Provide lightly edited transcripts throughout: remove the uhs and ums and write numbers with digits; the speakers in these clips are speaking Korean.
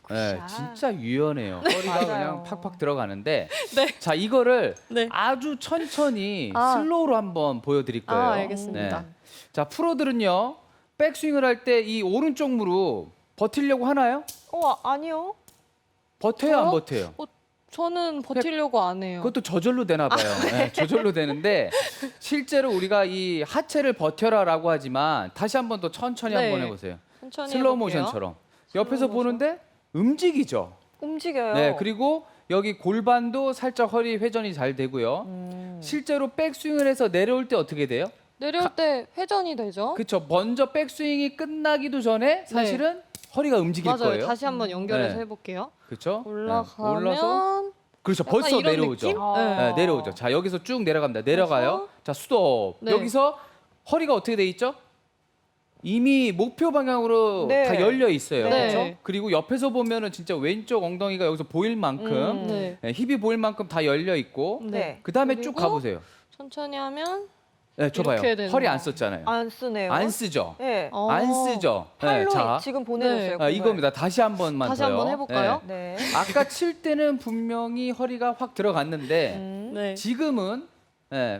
네, 진짜 유연해요. 허리가 맞아요. 그냥 팍팍 들어가는데. 네. 자, 이거를 네. 아주 천천히 아. 슬로우로 한번 보여드릴 거예요. 알겠습니다. 자, 프로들은요, 백스윙을 할 때 이 오른쪽 무릎 버티려고 하나요? 아니요. 버텨요, 안 저요? 버텨요? 저는 버티려고 안 해요. 그것도 저절로 되나 봐요. 네, 저절로 되는데 실제로 우리가 이 하체를 버텨라라고 하지만 다시 한번 더 천천히 네. 한번 해보세요. 천천히 슬로우 해볼게요. 모션처럼. 옆에서 슬로우 모션. 보는데 움직이죠. 움직여요. 네, 그리고 여기 골반도 살짝 허리 회전이 잘 되고요. 실제로 백스윙을 해서 내려올 때 어떻게 돼요? 내려올 때 회전이 되죠? 그렇죠. 먼저 백스윙이 끝나기도 전에 사실은 허리가 움직일 맞아요. 거예요. 다시 한번 연결해서 네. 해볼게요. 그렇죠? 올라가면 올라서 그렇죠. 약간 벌써 이런 내려오죠. 느낌? 네, 내려오죠. 자, 여기서 쭉 내려갑니다. 내려가요. 그래서? 자, 스톱. 네. 여기서 허리가 어떻게 돼 있죠? 이미 목표 방향으로 네. 다 열려 있어요. 네. 그렇죠? 그리고 옆에서 보면은 진짜 왼쪽 엉덩이가 여기서 보일 만큼 네. 네, 힙이 보일 만큼 다 열려 있고 네. 그다음에 그리고 쭉 가보세요. 천천히 하면 네, 줘봐요. 이렇게 되는 허리 안 거. 썼잖아요. 안 쓰네요. 안 쓰죠. 네. 안 쓰죠. 네, 팔로 자, 지금 보내줬어요. 아, 이겁니다. 다시 한 번만 다시 더요. 한번 해볼까요? 네. 아까 칠 때는 분명히 허리가 확 들어갔는데 네. 지금은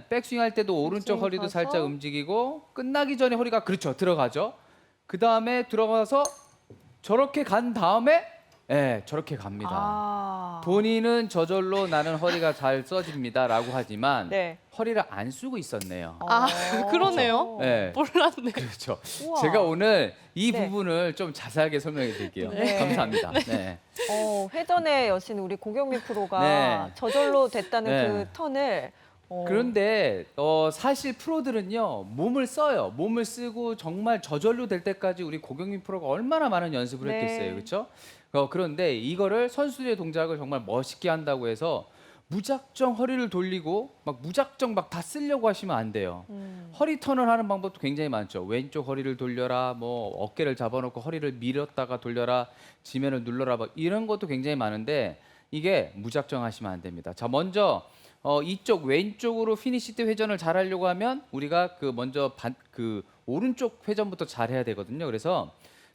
백스윙 할 때도 오른쪽 백스윙 허리도 가서. 살짝 움직이고 끝나기 전에 허리가 그렇죠. 들어가죠. 그 다음에 들어가서 저렇게 간 다음에 저렇게 갑니다. 본인은 저절로 나는 허리가 잘 써집니다라고 하지만 네. 허리를 안 쓰고 있었네요. 그러네요. 네. 몰랐네. 그렇죠. 우와. 제가 오늘 이 네. 부분을 좀 자세하게 설명해 드릴게요. 네. 감사합니다. 네. 회전의 여신 우리 고경민 프로가 네. 저절로 됐다는 네. 그 턴을 그런데 사실 프로들은요 몸을 써요. 몸을 쓰고 정말 저절로 될 때까지 우리 고경민 프로가 얼마나 많은 연습을 네. 했겠어요, 그렇죠? 그런데 이거를 선수들의 동작을 정말 멋있게 한다고 해서 무작정 허리를 돌리고 막 무작정 막 다 쓰려고 하시면 안 돼요. 허리 턴을 하는 방법도 굉장히 많죠. 왼쪽 허리를 돌려라, 뭐 어깨를 잡아놓고 허리를 밀었다가 돌려라, 지면을 눌러라, 막 이런 것도 굉장히 많은데 이게 무작정 하시면 안 됩니다. 자, 먼저 이쪽 왼쪽으로 피니시 때 회전을 잘 하려고 하면 우리가 먼저 오른쪽 회전부터 잘 해야 되거든요. 그래서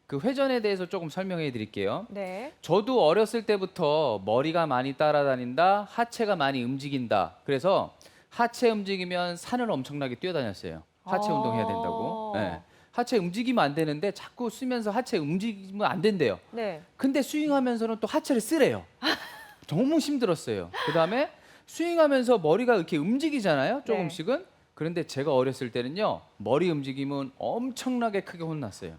그 회전에 대해서 조금 설명해 드릴게요. 네. 저도 어렸을 때부터 머리가 많이 따라다닌다, 하체가 많이 움직인다. 그래서 하체 움직이면 산을 엄청나게 뛰어다녔어요. 하체 운동해야 된다고. 네. 하체 움직이면 안 되는데 자꾸 쓰면서 하체 움직이면 안 된대요. 네. 근데 스윙하면서는 또 하체를 쓰래요. 너무 힘들었어요. 그다음에 스윙하면서 머리가 이렇게 움직이잖아요. 조금씩은. 그런데 제가 어렸을 때는요. 머리 움직임은 엄청나게 크게 혼났어요.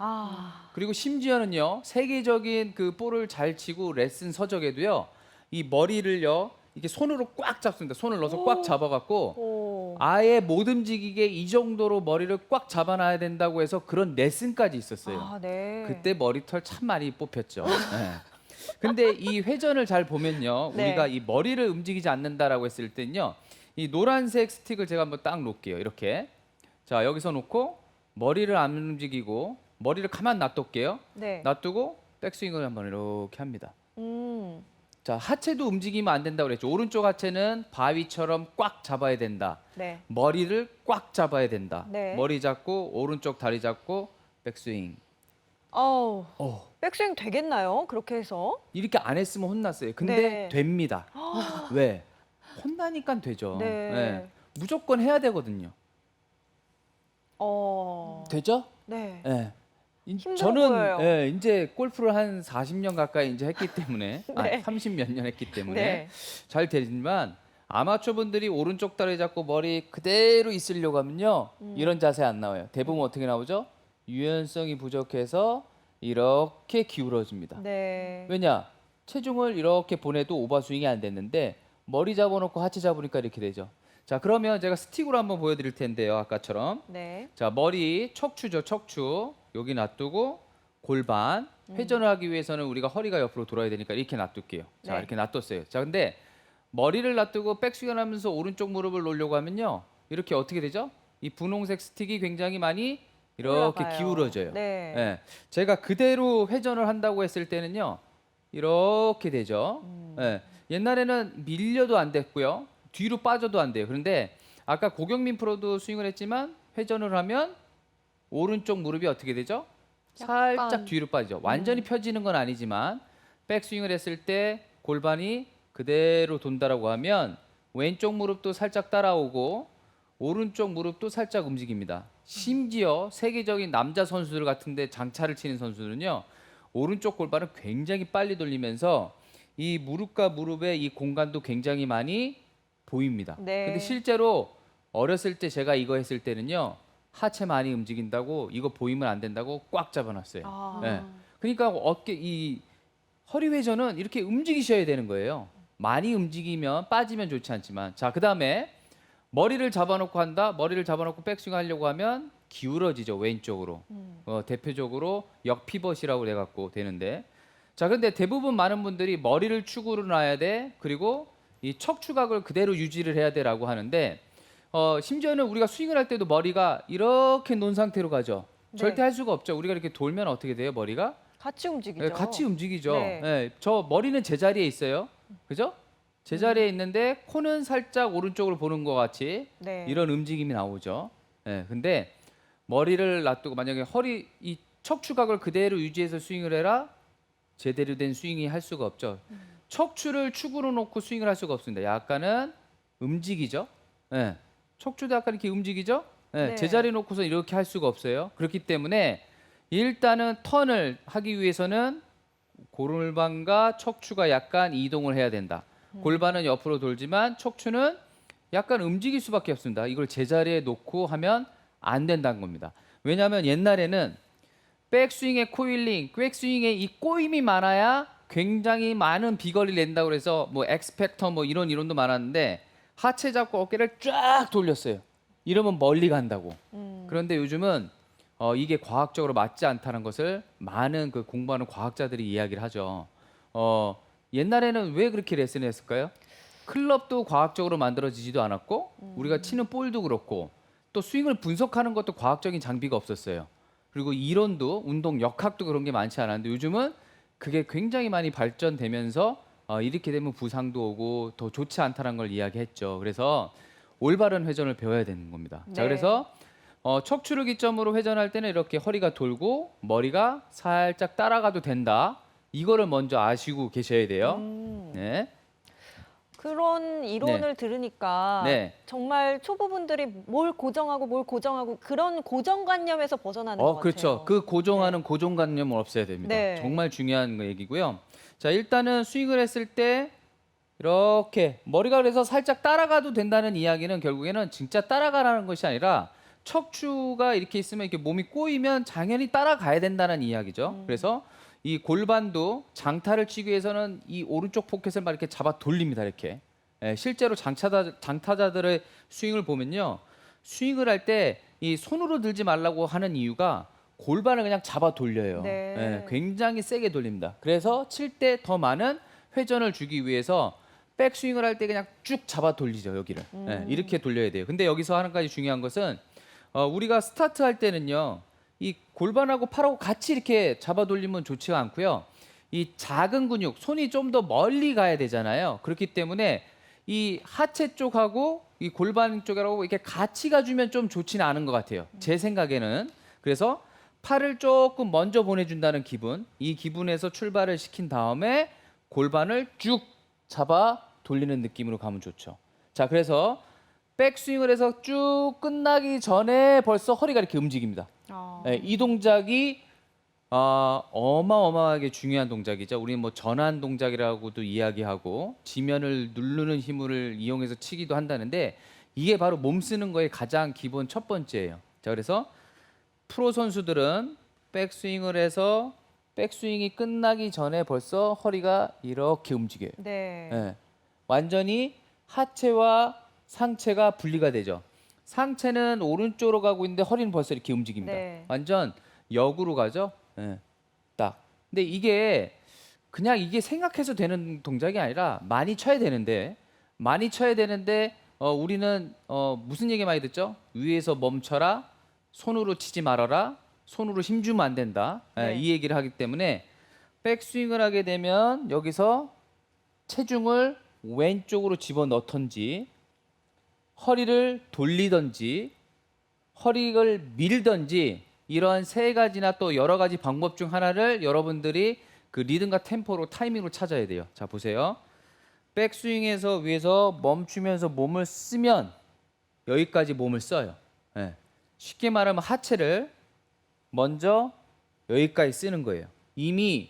그리고 심지어는요. 세계적인 그 볼을 잘 치고 레슨 서적에도요. 이 머리를요. 이렇게 손으로 꽉 잡습니다. 손을 넣어서 꽉 잡아갖고 아예 못 움직이게 이 정도로 머리를 꽉 잡아놔야 된다고 해서 그런 레슨까지 있었어요. 네. 그때 머리털 참 많이 뽑혔죠. 네. 근데 이 회전을 잘 보면요. 네. 우리가 이 머리를 움직이지 않는다라고 했을 때는요. 이 노란색 스틱을 제가 한번 딱 놓을게요. 이렇게. 자, 여기서 놓고 머리를 안 움직이고 머리를 가만 놔둘게요. 네. 놔두고 백스윙을 한번 이렇게 합니다. 음. 자, 하체도 움직이면 안 된다고 그랬죠. 오른쪽 하체는 바위처럼 꽉 잡아야 된다. 네. 머리를 꽉 잡아야 된다. 네. 머리 잡고 오른쪽 다리 잡고 백스윙. 백스윙 되겠나요? 그렇게 해서? 이렇게 안 했으면 혼났어요. 근데 네. 됩니다. 왜? 혼나니까 되죠. 네. 무조건 해야 되거든요. 되죠? 네. 네. 힘들어 저는 보여요. 이제 골프를 한 40년 가까이 이제 했기 때문에 네. 30몇 년 했기 때문에 네. 잘 되지만 아마추어 분들이 오른쪽 다리 잡고 머리 그대로 있으려고 하면요. 이런 자세 안 나와요. 대부분 어떻게 나오죠? 유연성이 부족해서 이렇게 기울어집니다. 네. 왜냐? 체중을 이렇게 보내도 오버스윙이 안 됐는데 머리 잡아놓고 하체 잡으니까 이렇게 되죠. 자, 그러면 제가 스틱으로 한번 보여드릴 텐데요. 아까처럼. 네. 자, 머리 척추죠. 척추. 여기 놔두고 골반. 회전을 하기 위해서는 우리가 허리가 옆으로 돌아야 되니까 이렇게 놔둘게요. 자, 네. 이렇게 놔뒀어요. 자, 근데 머리를 놔두고 백스윙을 하면서 오른쪽 무릎을 놓으려고 하면요. 이렇게 어떻게 되죠? 이 분홍색 스틱이 굉장히 많이 이렇게 올라가요. 기울어져요. 네. 예. 제가 그대로 회전을 한다고 했을 때는요. 이렇게 되죠. 예. 옛날에는 밀려도 안 됐고요. 뒤로 빠져도 안 돼요. 그런데 아까 고경민 프로도 스윙을 했지만 회전을 하면 오른쪽 무릎이 어떻게 되죠? 살짝 약간. 뒤로 빠지죠. 완전히 펴지는 건 아니지만 백스윙을 했을 때 골반이 그대로 돈다라고 하면 왼쪽 무릎도 살짝 따라오고 오른쪽 무릎도 살짝 움직입니다. 심지어 세계적인 남자 선수들 같은데 장타를 치는 선수들은요. 오른쪽 골반을 굉장히 빨리 돌리면서 이 무릎과 무릎의 이 공간도 굉장히 많이 보입니다. 네. 근데 실제로 어렸을 때 제가 이거 했을 때는요. 하체 많이 움직인다고 이거 보이면 안 된다고 꽉 잡아놨어요. 아. 네. 그러니까 어깨 이 허리 회전은 이렇게 움직이셔야 되는 거예요. 많이 움직이면 빠지면 좋지 않지만 자 그다음에 머리를 잡아놓고 한다. 머리를 잡아놓고 백스윙 하려고 하면 기울어지죠 왼쪽으로. 대표적으로 역피벗이라고 해갖고 되는데 자 근데 대부분 많은 분들이 머리를 축으로 놔야 돼. 그리고 이 척추각을 그대로 유지를 해야 돼라고 하는데 심지어는 우리가 스윙을 할 때도 머리가 이렇게 놓은 상태로 가죠. 네. 절대 할 수가 없죠. 우리가 이렇게 돌면 어떻게 돼요 머리가? 같이 움직이죠. 네, 같이 움직이죠. 네. 네, 저 머리는 제자리에 있어요. 그죠? 제자리에 있는데 코는 살짝 오른쪽으로 보는 것 같이 네. 이런 움직임이 나오죠. 네, 근데 머리를 놔두고 만약에 허리 이 척추각을 그대로 유지해서 스윙을 해라 제대로 된 스윙이 할 수가 없죠. 척추를 축으로 놓고 스윙을 할 수가 없습니다. 약간은 움직이죠. 네, 척추도 약간 이렇게 움직이죠. 네, 네. 제자리 놓고서 이렇게 할 수가 없어요. 그렇기 때문에 일단은 턴을 하기 위해서는 골반과 척추가 약간 이동을 해야 된다. 골반은 옆으로 돌지만 척추는 약간 움직일 수밖에 없습니다. 이걸 제자리에 놓고 하면 안 된다는 겁니다. 왜냐하면 옛날에는 백스윙의 코일링, 백스윙의 이 꼬임이 많아야 굉장히 많은 비거리를 낸다고 해서 뭐 엑스팩터 뭐 이런 이론도 많았는데 하체 잡고 어깨를 쫙 돌렸어요. 이러면 멀리 간다고. 그런데 요즘은 이게 과학적으로 맞지 않다는 것을 많은 그 공부하는 과학자들이 이야기를 하죠. 옛날에는 왜 그렇게 레슨을 했을까요? 클럽도 과학적으로 만들어지지도 않았고 우리가 치는 볼도 그렇고 또 스윙을 분석하는 것도 과학적인 장비가 없었어요. 그리고 이론도 운동 역학도 그런 게 많지 않았는데 요즘은 그게 굉장히 많이 발전되면서 이렇게 되면 부상도 오고 더 좋지 않다는 걸 이야기했죠. 그래서 올바른 회전을 배워야 되는 겁니다. 자, 네. 그래서 척추를 기점으로 회전할 때는 이렇게 허리가 돌고 머리가 살짝 따라가도 된다. 이거를 먼저 아시고 계셔야 돼요. 네. 그런 이론을 들으니까 네. 정말 초보분들이 뭘 고정하고 그런 고정관념에서 벗어나는 것 같아요. 그렇죠. 그 고정하는 고정관념은 없어야 됩니다. 네. 정말 중요한 얘기고요. 자, 일단은 스윙을 했을 때 이렇게 머리가 그래서 살짝 따라가도 된다는 이야기는 결국에는 진짜 따라가라는 것이 아니라 척추가 이렇게 있으면 이렇게 몸이 꼬이면 당연히 따라가야 된다는 이야기죠. 그래서 이 골반도 장타를 치기 위해서는 이 오른쪽 포켓을 막 이렇게 잡아 돌립니다. 이렇게. 실제로 장타자들의 스윙을 보면요. 스윙을 할 때 이 손으로 들지 말라고 하는 이유가 골반을 그냥 잡아 돌려요. 네. 굉장히 세게 돌립니다. 그래서 칠 때 더 많은 회전을 주기 위해서 백스윙을 할 때 그냥 쭉 잡아 돌리죠. 여기를. 이렇게 돌려야 돼요. 근데 여기서 한 가지 중요한 것은 우리가 스타트 할 때는요. 이 골반하고 팔하고 같이 이렇게 잡아 돌리면 좋지가 않고요. 이 작은 근육, 손이 좀 더 멀리 가야 되잖아요. 그렇기 때문에 이 하체 쪽하고 이 골반 쪽하고 이렇게 같이 가주면 좀 좋지는 않은 것 같아요. 제 생각에는. 그래서 팔을 조금 먼저 보내준다는 기분, 이 기분에서 출발을 시킨 다음에 골반을 쭉 잡아 돌리는 느낌으로 가면 좋죠. 자, 그래서 백스윙을 해서 쭉 끝나기 전에 벌써 허리가 이렇게 움직입니다. 이 동작이 어마어마하게 중요한 동작이죠. 우리는 뭐 전환 동작이라고도 이야기하고 지면을 누르는 힘을 이용해서 치기도 한다는데 이게 바로 몸 쓰는 거의 가장 기본 첫 번째예요. 자, 그래서 프로 선수들은 백스윙을 해서 백스윙이 끝나기 전에 벌써 허리가 이렇게 움직여요. 네. 완전히 하체와 상체가 분리가 되죠. 상체는 오른쪽으로 가고 있는데 허리는 벌써 이렇게 움직입니다. 네. 완전 역으로 가죠. 딱. 근데 이게 그냥 이게 생각해서 되는 동작이 아니라 많이 쳐야 되는데 우리는 무슨 얘기 많이 듣죠? 위에서 멈춰라, 손으로 치지 말아라, 손으로 힘주면 안 된다. 네. 이 얘기를 하기 때문에 백스윙을 하게 되면 여기서 체중을 왼쪽으로 집어넣던지 허리를 돌리던지 허리를 밀던지 이러한 세 가지나 또 여러 가지 방법 중 하나를 여러분들이 그 리듬과 템포로 타이밍으로 찾아야 돼요. 자, 보세요. 백스윙에서 위에서 멈추면서 몸을 쓰면 여기까지 몸을 써요. 예. 쉽게 말하면 하체를 먼저 여기까지 쓰는 거예요. 이미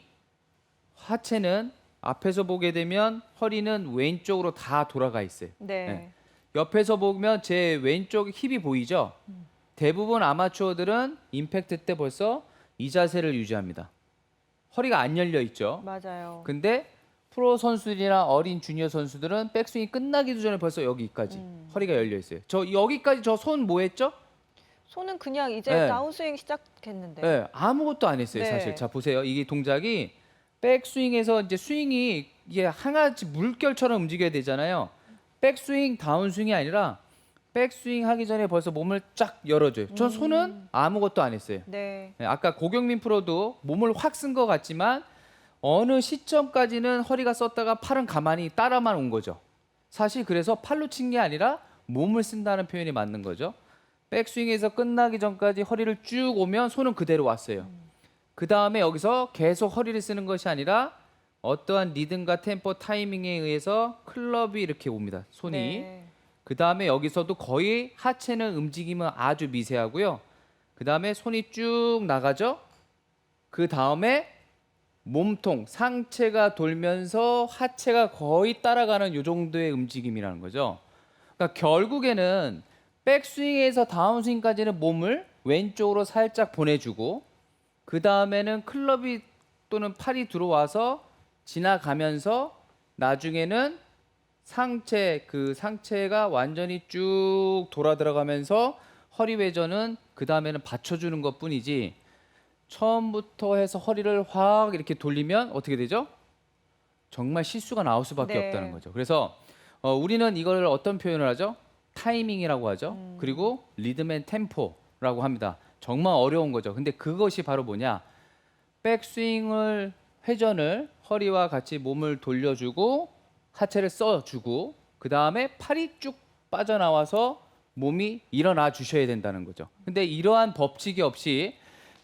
하체는 앞에서 보게 되면 허리는 왼쪽으로 다 돌아가 있어요. 네. 네. 옆에서 보면 제 왼쪽 힙이 보이죠? 대부분 아마추어들은 임팩트 때 벌써 이 자세를 유지합니다. 허리가 안 열려 있죠. 맞아요. 근데 프로 선수들이나 어린 주니어 선수들은 백스윙이 끝나기도 전에 벌써 여기까지 허리가 열려 있어요. 저 여기까지 저 손 뭐 했죠? 손은 그냥 이제 네. 다운스윙 시작했는데. 네, 아무것도 안 했어요, 네. 사실. 자, 보세요. 이게 동작이 백스윙에서 이제 스윙이 이게 하나같이 물결처럼 움직여야 되잖아요. 백스윙, 다운스윙이 아니라 백스윙 하기 전에 벌써 몸을 쫙 열어줘요. 전 손은 아무것도 안 했어요. 네. 네, 아까 고경민 프로도 몸을 확 쓴 것 같지만 어느 시점까지는 허리가 썼다가 팔은 가만히 따라만 온 거죠. 사실 그래서 팔로 친 게 아니라 몸을 쓴다는 표현이 맞는 거죠. 백스윙에서 끝나기 전까지 허리를 쭉 오면 손은 그대로 왔어요. 그 다음에 여기서 계속 허리를 쓰는 것이 아니라 어떠한 리듬과 템포, 타이밍에 의해서 클럽이 이렇게 옵니다. 손이. 네. 그 다음에 여기서도 거의 하체는 움직임은 아주 미세하고요. 그 다음에 손이 쭉 나가죠. 그 다음에 몸통, 상체가 돌면서 하체가 거의 따라가는 이 정도의 움직임이라는 거죠. 그러니까 결국에는 백스윙에서 다운스윙까지는 몸을 왼쪽으로 살짝 보내주고 그 다음에는 클럽이 또는 팔이 들어와서 지나가면서 나중에는 상체가 완전히 쭉 돌아 들어가면서 허리 회전은 그 다음에는 받쳐주는 것뿐이지 처음부터 해서 허리를 확 이렇게 돌리면 어떻게 되죠? 정말 실수가 나올 수밖에 네. 없다는 거죠. 그래서 우리는 이걸 어떤 표현을 하죠? 타이밍이라고 하죠. 그리고 리듬 앤 템포라고 합니다. 정말 어려운 거죠. 근데 그것이 바로 뭐냐? 백스윙을 회전을 허리와 같이 몸을 돌려주고 하체를 써주고 그 다음에 팔이 쭉 빠져나와서 몸이 일어나 주셔야 된다는 거죠. 근데 이러한 법칙이 없이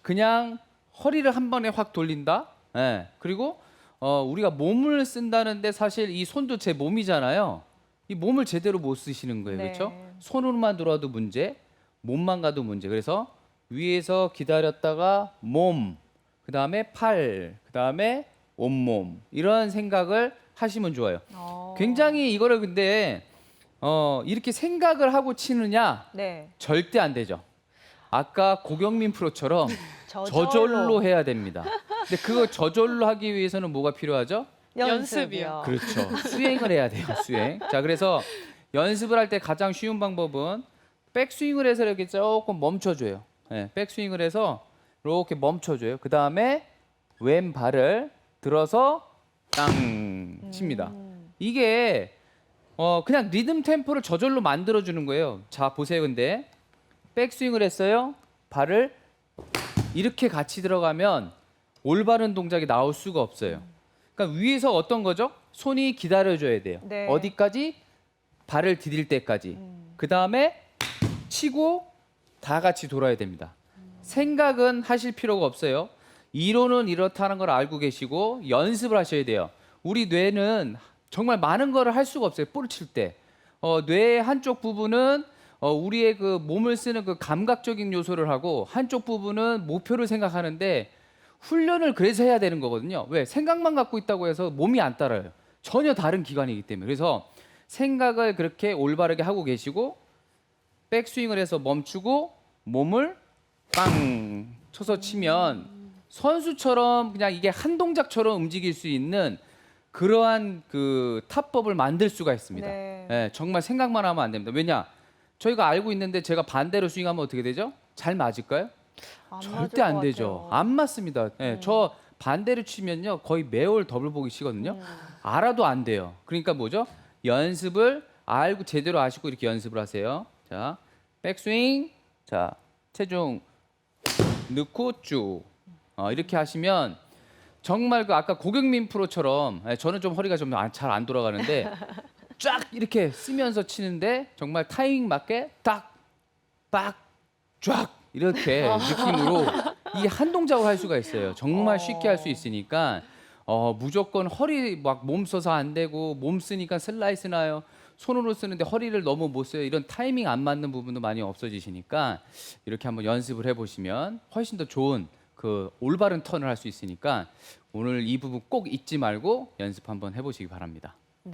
그냥 허리를 한 번에 확 돌린다. 예. 그리고 우리가 몸을 쓴다는데 사실 이 손도 제 몸이잖아요. 이 몸을 제대로 못 쓰시는 거예요. 네. 그렇죠? 손으로만 돌아도 문제, 몸만 가도 문제. 그래서 위에서 기다렸다가 몸, 그다음에 팔, 그다음에 온몸 이런 생각을 하시면 좋아요. 굉장히 이거를 근데 이렇게 생각을 하고 치느냐? 네. 절대 안 되죠. 아까 고경민 프로처럼 저절로 해야 됩니다. 근데 그거 저절로 하기 위해서는 뭐가 필요하죠? 연습이요. 그렇죠. 수행을 해야 돼요. 수행. 자, 그래서 연습을 할 때 가장 쉬운 방법은 백스윙을 해서 이렇게 조금 멈춰줘요. 네, 백스윙을 해서 이렇게 멈춰줘요. 그 다음에 왼발을 들어서 땅 칩니다. 이게 그냥 리듬 템포를 저절로 만들어주는 거예요. 자, 보세요. 근데 백스윙을 했어요. 발을 이렇게 같이 들어가면 올바른 동작이 나올 수가 없어요. 그러니까 위에서 어떤 거죠? 손이 기다려줘야 돼요. 네. 어디까지? 발을 디딜 때까지. 그 다음에 치고 다 같이 돌아야 됩니다. 생각은 하실 필요가 없어요. 이론은 이렇다는 걸 알고 계시고 연습을 하셔야 돼요. 우리 뇌는 정말 많은 거를 할 수가 없어요. 볼을 칠 때. 뇌의 한쪽 부분은 우리의 그 몸을 쓰는 그 감각적인 요소를 하고 한쪽 부분은 목표를 생각하는데 훈련을 그래서 해야 되는 거거든요. 왜? 생각만 갖고 있다고 해서 몸이 안 따라요. 전혀 다른 기관이기 때문에. 그래서 생각을 그렇게 올바르게 하고 계시고 백스윙을 해서 멈추고 몸을 빵 쳐서 치면 선수처럼 그냥 이게 한 동작처럼 움직일 수 있는 그러한 그 타법을 만들 수가 있습니다. 네. 예, 정말 생각만 하면 안 됩니다. 왜냐? 저희가 알고 있는데 제가 반대로 스윙하면 어떻게 되죠? 잘 맞을까요? 절대 안 되죠. 안 맞습니다. 예, 저 반대로 치면요 거의 매월 더블 보기 치거든요. 알아도 안 돼요. 그러니까 뭐죠? 연습을 알고 제대로 아시고 이렇게 연습을 하세요. 자, 백스윙, 자 체중 넣고 쭉 이렇게 하시면 정말 그 아까 고경민 프로처럼 저는 좀 허리가 좀 잘 안 돌아가는데 쫙 이렇게 쓰면서 치는데 정말 타이밍 맞게 딱, 빡, 쫙 이렇게 느낌으로 이 한 동작을 할 수가 있어요. 정말 쉽게 할 수 있으니까 무조건 허리 막 몸 써서 안 되고 몸 쓰니까 슬라이스 나요. 손으로 쓰는데 허리를 너무 못 써요. 이런 타이밍 안 맞는 부분도 많이 없어지시니까 이렇게 한번 연습을 해보시면 훨씬 더 좋은 그 올바른 턴을 할 수 있으니까 오늘 이 부분 꼭 잊지 말고 연습 한번 해보시기 바랍니다.